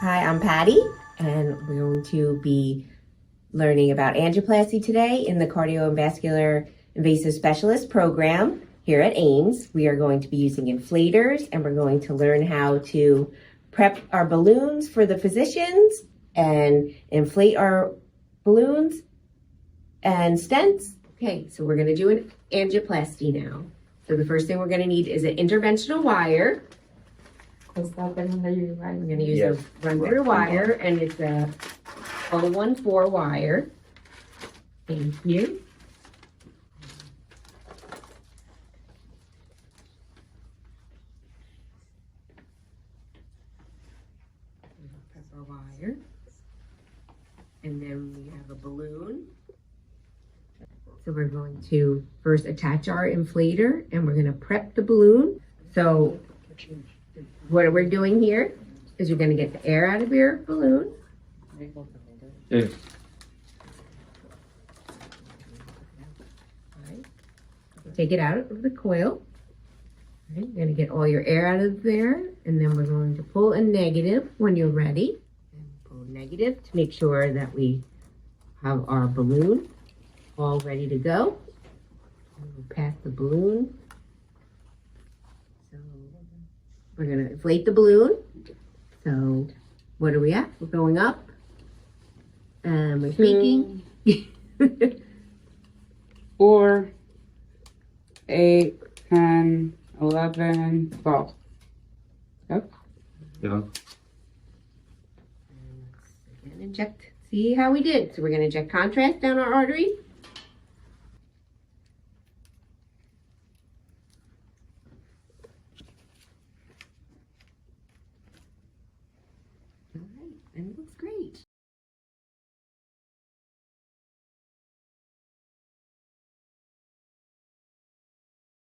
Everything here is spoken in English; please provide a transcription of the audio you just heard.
Hi, I'm Patty, and we're going to be learning about angioplasty today in the Cardiovascular Invasive Specialist program here at Ames. We are going to be using inflators, and we're going to learn how to prep our balloons for the physicians and inflate our balloons and stents. Okay, so we're going to do an angioplasty now. So the first thing we're going to need is an interventional wire. We're going to use a run-through wire, and it's a 014 wire. Thank you. Press our wire. And then we have a balloon. So we're going to first attach our inflator, and we're going to prep the balloon. So what we're doing here is you're going to get the air out of your balloon. Yeah. Right. Take it out of the coil. Right. You're going to get all your air out of there, and then we're going to pull a negative when you're ready. And pull negative to make sure that we have our balloon all ready to go. And we'll pass the balloon. So we're going to inflate the balloon. So what are we at? We're going up. And we're peaking. 4, 8, 10, 11, 12. Yep. Yeah. And inject. See how we did. So we're going to inject contrast down our artery. All right, and it looks great.